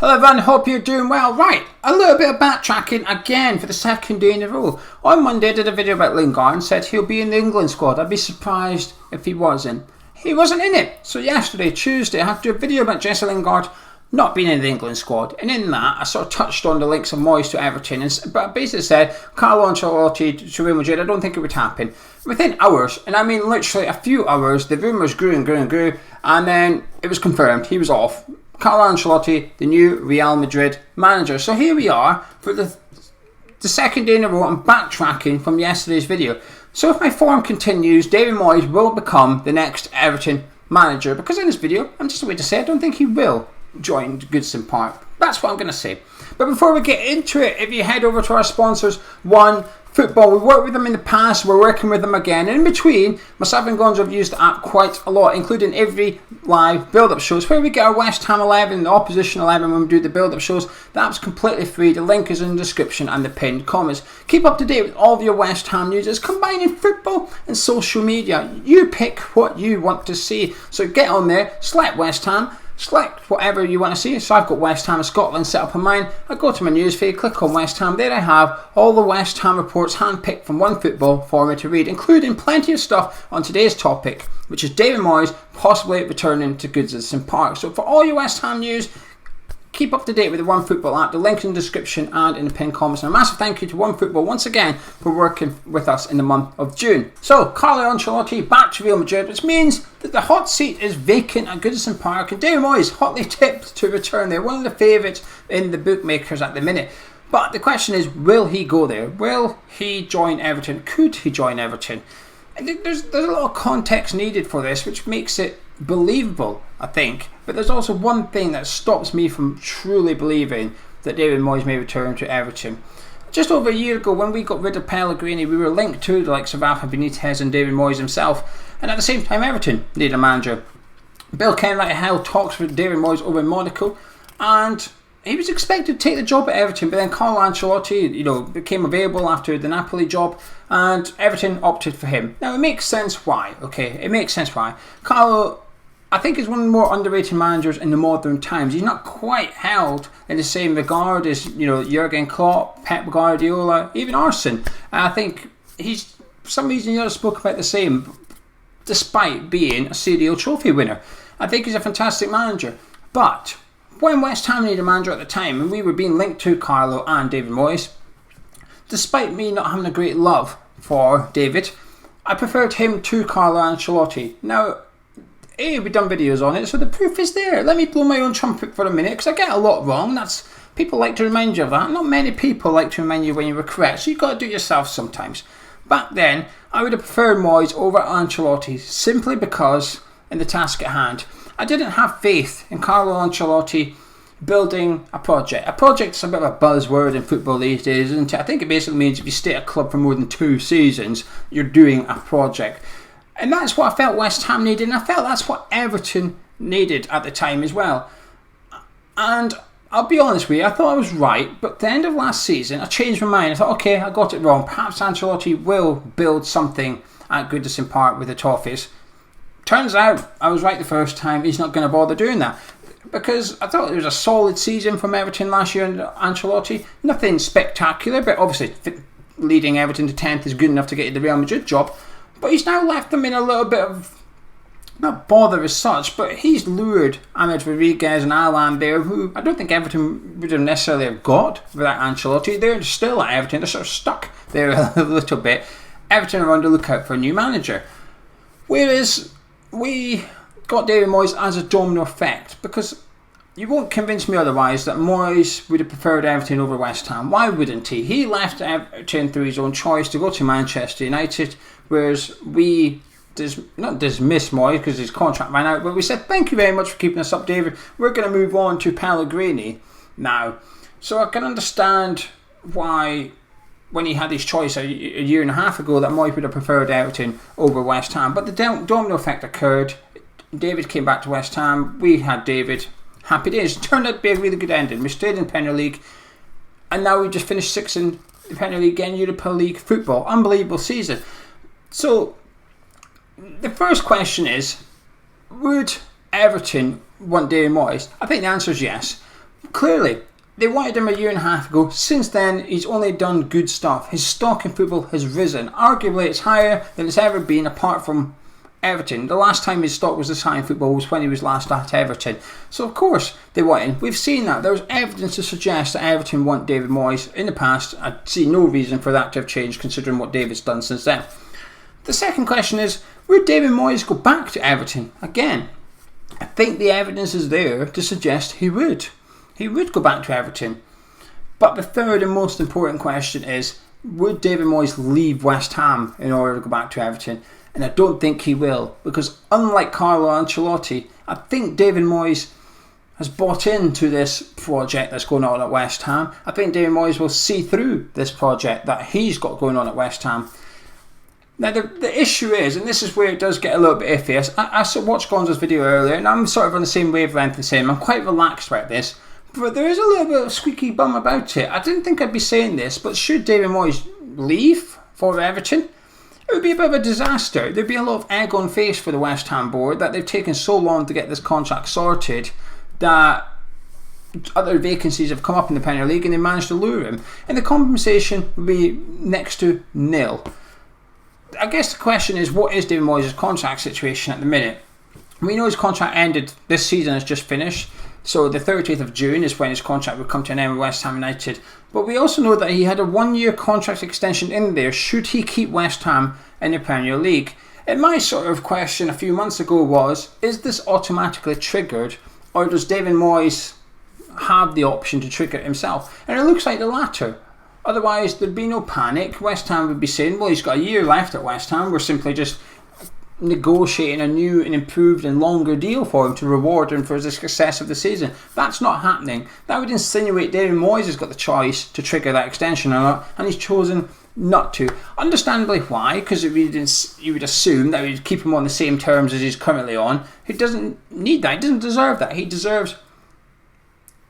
Hello everyone, hope you're doing well. Right, a little bit of backtracking again for the second day in a row. On Monday I did a video about Lingard and said he'll be in the England squad. I'd be surprised if he wasn't. He wasn't in it. So yesterday, Tuesday, I had to do a video about Jesse Lingard not being in the England squad. And in that, I sort of touched on the links of Moyes to Everton. But I basically said, Carlo Ancelotti to Real Madrid, I don't think it would happen. Within hours, and I mean literally a few hours, the rumours grew and grew and grew. And then it was confirmed, he was off. Carlo Ancelotti, the new Real Madrid manager. So here we are for the second day in a row. I'm backtracking from yesterday's video. So if my form continues, David Moyes will become the next Everton manager. Because in this video, I'm just waiting to say I don't think he will join Goodison Park. That's what I'm going to say. But before we get into it, if you head over to our sponsors, One Football, we've worked with them in the past, we're working with them again. And in between, myself and Gonzo have used the app quite a lot, including every live build-up shows where we get our West Ham 11, the opposition 11 when we do the build-up shows. The app's completely free, the link is in the description and the pinned comments. Keep up to date with all of your West Ham news. It's combining football and social media. You pick what you want to see. So get on there, select West Ham, select whatever you want to see. So I've got West Ham Scotland set up on mine. I go to my newsfeed, click on West Ham. There I have all the West Ham reports handpicked from One Football for me to read, including plenty of stuff on today's topic, which is David Moyes possibly returning to Goodison Park. So for all your West Ham news, keep up to date with the One Football app, the link in the description and in the pinned comments. And a massive thank you to One Football once again for working with us in the month of June. So, Carlo Ancelotti back to Real Madrid, which means that the hot seat is vacant at Goodison Park and David Moyes hotly tipped to return there. One of the favourites in the bookmakers at the minute. But the question is, will he go there? Will he join Everton? Could he join Everton? I think there's a lot of context needed for this, which makes it believable, I think. But there's also one thing that stops me from truly believing that David Moyes may return to Everton. Just over a year ago, when we got rid of Pellegrini, we were linked to the likes of Rafa Benitez and David Moyes himself. And at the same time, Everton needed a manager. Bill Kenwright held talks with David Moyes over in Monaco, and he was expected to take the job at Everton, but then Carlo Ancelotti, became available after the Napoli job, and Everton opted for him. Now, it makes sense why, okay? It makes sense why. Carlo, I think, is one of the more underrated managers in the modern times. He's not quite held in the same regard as, Jurgen Klopp, Pep Guardiola, even Arsene. And I think he's, for some reason, not spoke about the same, despite being a CDO trophy winner. I think he's a fantastic manager, but when West Ham needed a manager at the time, and we were being linked to Carlo and David Moyes, despite me not having a great love for David, I preferred him to Carlo Ancelotti. Now, we've done videos on it, so the proof is there. Let me blow my own trumpet for a minute, because I get a lot wrong. People like to remind you of that. Not many people like to remind you when you were correct, so you've got to do it yourself sometimes. Back then, I would have preferred Moyes over Ancelotti, simply because, in the task at hand, I didn't have faith in Carlo Ancelotti building a project. A project's a bit of a buzzword in football these days, isn't it? I think it basically means if you stay at a club for more than 2 seasons, you're doing a project. And that's what I felt West Ham needed, and I felt that's what Everton needed at the time as well. And I'll be honest with you, I thought I was right, but at the end of last season, I changed my mind. I thought, okay, I got it wrong. Perhaps Ancelotti will build something at Goodison Park with the Toffees. Turns out I was right the first time. He's not going to bother doing that, because I thought it was a solid season from Everton last year under Ancelotti. Nothing spectacular, but obviously leading Everton to 10th is good enough to get you the Real Madrid job. But he's now left them in a little bit of, not bother as such, but he's lured Ahmed Rodriguez and Alan there, who I don't think Everton would have necessarily have got without Ancelotti. They're still at Everton. They're sort of stuck there a little bit. Everton are on the lookout for a new manager. Whereas we got David Moyes as a domino effect, because you won't convince me otherwise that Moyes would have preferred Everton over West Ham. Why wouldn't he? He left Everton through his own choice to go to Manchester United, whereas we not dismiss Moyes because his contract ran out, but we said thank you very much for keeping us up, David. We're going to move on to Pellegrini now. So I can understand why, when he had his choice a year and a half ago, that Moyes would have preferred Everton over West Ham. But the domino effect occurred. David came back to West Ham. We had David. Happy days. It turned out to be a really good ending. We stayed in Premier League, and now we just finished 6th in the Premier League and Europa League football. Unbelievable season. So the first question is, would Everton want David Moyes? I think the answer is yes. Clearly, they wanted him a year and a half ago. Since then, he's only done good stuff. His stock in football has risen. Arguably, it's higher than it's ever been apart from Everton. The last time his stock was this high in football was when he was last at Everton. So of course they want him. We've seen that. There's evidence to suggest that Everton want David Moyes in the past. I see no reason for that to have changed considering what David's done since then. The second question is, would David Moyes go back to Everton again? I think the evidence is there to suggest he would. He would go back to Everton. But the third and most important question is, would David Moyes leave West Ham in order to go back to Everton? And I don't think he will, because unlike Carlo Ancelotti, I think David Moyes has bought into this project that's going on at West Ham. I think David Moyes will see through this project that he's got going on at West Ham. Now the issue is, and this is where it does get a little bit iffy, I watched Gonzo's video earlier and I'm sort of on the same wavelength as him. I'm quite relaxed about this, but there is a little bit of squeaky bum about it. I didn't think I'd be saying this, but should David Moyes leave for Everton, it would be a bit of a disaster. There'd be a lot of egg on face for the West Ham board that they've taken so long to get this contract sorted that other vacancies have come up in the Premier League and they managed to lure him. And the compensation would be next to nil. I guess the question is, what is David Moyes' contract situation at the minute? We know his contract ended, this season has just finished. So the 30th of June is when his contract would come to an end with West Ham United. But we also know that he had a 1-year contract extension in there should he keep West Ham in the Premier League. And my sort of question a few months ago was, is this automatically triggered, or does David Moyes have the option to trigger it himself? And it looks like the latter. Otherwise there'd be no panic. West Ham would be saying, well, he's got a year left at West Ham, we're simply just negotiating a new and improved and longer deal for him to reward him for the success of the season. That's not happening. That would insinuate David Moyes has got the choice to trigger that extension or not, and he's chosen not to. Understandably why, because you would assume that he'd keep him on the same terms as he's currently on. He doesn't need that. He doesn't deserve that. He deserves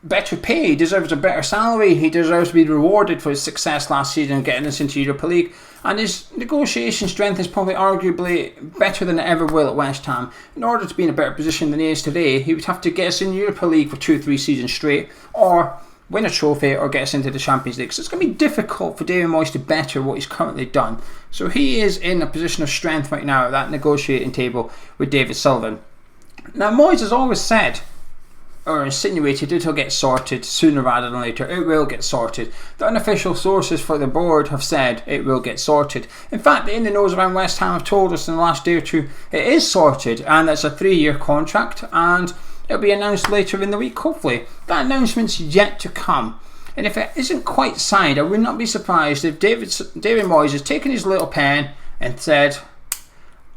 better pay. He deserves a better salary. He deserves to be rewarded for his success last season and getting us into Europa League. And his negotiation strength is probably arguably better than it ever will at West Ham. In order to be in a better position than he is today, he would have to get us in Europa League for 2-3 seasons straight, or win a trophy, or get us into the Champions League. So it's going to be difficult for David Moyes to better what he's currently done. So he is in a position of strength right now at that negotiating table with David Sullivan. Now Moyes has always said, or insinuated, it'll get sorted sooner rather than later. It will get sorted. The unofficial sources for the board have said it will get sorted. In fact, the in-the-knows around West Ham have told us in the last day or two it is sorted, and it's a 3-year contract, and it'll be announced later in the week, hopefully. That announcement's yet to come. And if it isn't quite signed, I would not be surprised if David Moyes has taken his little pen and said,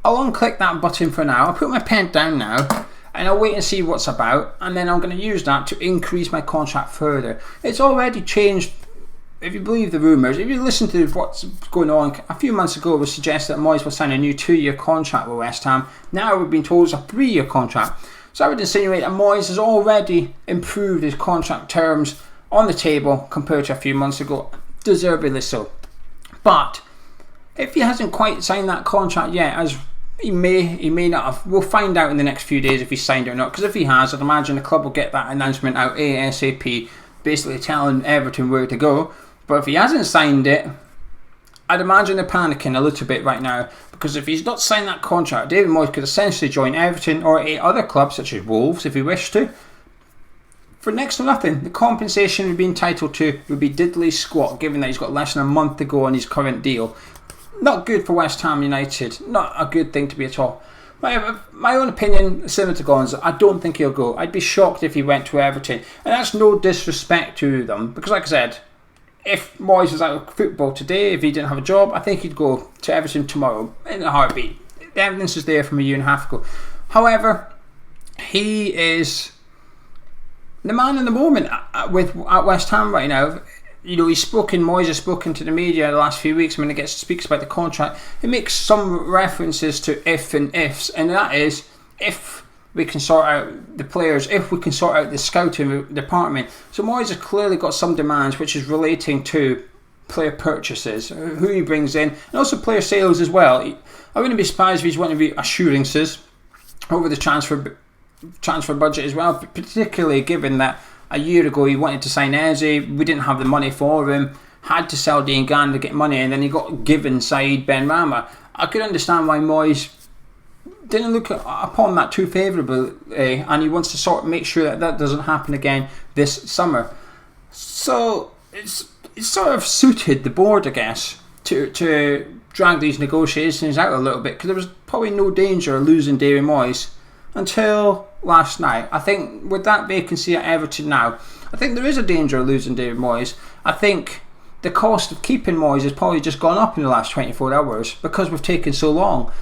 I'll unclick that button for now, I'll put my pen down now, and I'll wait and see what's about, and then I'm going to use that to increase my contract further. It's already changed, if you believe the rumours. If you listen to what's going on, a few months ago it was suggested that Moyes will sign a new 2-year contract with West Ham. Now we've been told it's a 3-year contract. So I would insinuate that Moyes has already improved his contract terms on the table compared to a few months ago, deservedly so. But if he hasn't quite signed that contract yet, as he may not have. We'll find out in the next few days if he's signed it or not, because if he has, I'd imagine the club will get that announcement out ASAP, basically telling Everton where to go. But if he hasn't signed it, I'd imagine they're panicking a little bit right now, because if he's not signed that contract, David Moyes could essentially join Everton or 8 other clubs such as Wolves if he wished to for next to nothing. The compensation he'd be entitled to would be diddly squat, given that he's got less than a month to go on his current deal. Not good for West Ham United. Not a good thing to be at all. My own opinion, similar to Gonzo, I don't think he'll go. I'd be shocked if he went to Everton. And that's no disrespect to them, because like I said, if Moyes was out of football today, if he didn't have a job, I think he'd go to Everton tomorrow in a heartbeat. The evidence is there from a year and a half ago. However, he is the man in the moment at West Ham right now. You know, Moyes has spoken to the media the last few weeks when he speaks about the contract. He makes some references to if and ifs, and that is if we can sort out the players, if we can sort out the scouting department. So Moyes has clearly got some demands which is relating to player purchases, who he brings in, and also player sales as well. I wouldn't be surprised if he's wanting to be assurances over the transfer budget as well, particularly given that a year ago he wanted to sign Eze, we didn't have the money for him, had to sell Dean Gann to get money, and then he got given Saeed Benrahma. I could understand why Moyes didn't look upon that too favourably, and he wants to sort of make sure that that doesn't happen again this summer. So it's sort of suited the board, I guess, to drag these negotiations out a little bit, because there was probably no danger of losing David Moyes until last night. I think with that vacancy at Everton now, I think there is a danger of losing David Moyes. I think the cost of keeping Moyes has probably just gone up in the last 24 hours because we've taken so long.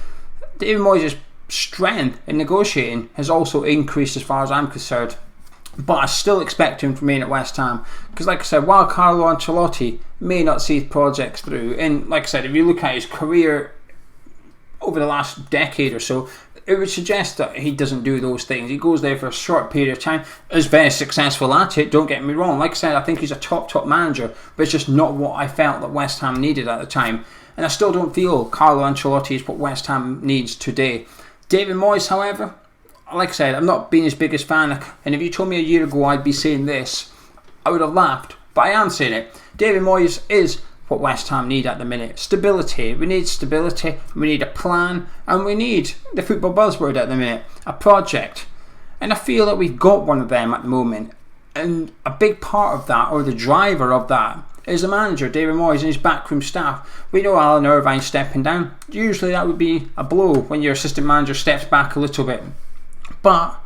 David Moyes' strength in negotiating has also increased as far as I'm concerned. But I still expect him to remain at West Ham, because like I said, while Carlo Ancelotti may not see his projects through, and like I said, if you look at his career over the last decade or so, it would suggest that he doesn't do those things. He goes there for a short period of time, is very successful at it, don't get me wrong. Like I said, I think he's a top manager, but it's just not what I felt that West Ham needed at the time. And I still don't feel Carlo Ancelotti is what West Ham needs today. David Moyes, however, like I said, I'm not being his biggest fan, and if you told me a year ago I'd be saying this, I would have laughed, but I am saying it. David Moyes is what West Ham need at the minute. Stability. We need stability, we need a plan, and we need the football buzzword at the minute, a project. And I feel that we've got one of them at the moment, and a big part of that, or the driver of that, is the manager, David Moyes, and his backroom staff. We know Alan Irvine's stepping down. Usually that would be a blow when your assistant manager steps back a little bit. But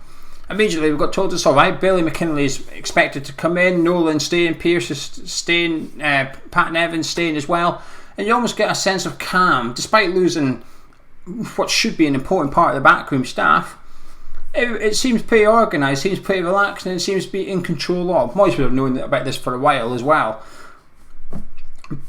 immediately we got told it's alright. Billy McKinley is expected to come in, Nolan staying, Pearce is staying, Pat Evans staying as well, and you almost get a sense of calm despite losing what should be an important part of the backroom staff. It seems pretty organised, seems pretty relaxed, and it seems to be in control of. Moyes would have known about this for a while as well.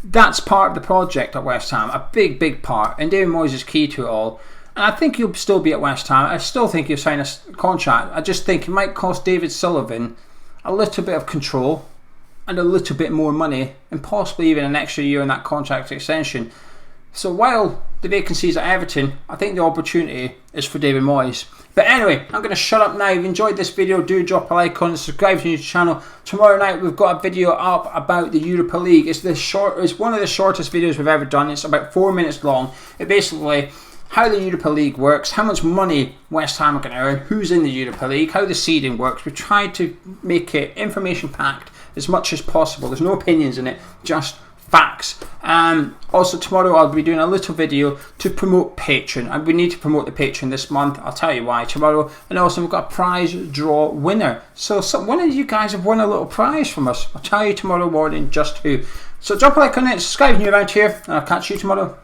That's part of the project at West Ham, a big part, and David Moyes is key to it all. And I think he'll still be at West Ham. I still think he'll sign a contract. I just think it might cost David Sullivan a little bit of control and a little bit more money, and possibly even an extra year in that contract extension. So while the vacancy is at Everton, I think the opportunity is for David Moyes. But anyway, I'm going to shut up now. If you enjoyed this video, do drop a like on it, subscribe to the channel. Tomorrow night we've got a video up about the Europa League. It's one of the shortest videos we've ever done. It's about 4 minutes long. It basically how the Europa League works, how much money West Ham are going to earn, who's in the Europa League, how the seeding works. We tried to make it information packed as much as possible. There's no opinions in it, just facts. Also tomorrow I'll be doing a little video to promote Patreon, and we need to promote the Patreon this month. I'll tell you why tomorrow. And also we've got a prize draw winner, so one of you guys have won a little prize from us. I'll tell you tomorrow morning just who. So drop a like on it, subscribe if you're around here, and I'll catch you tomorrow.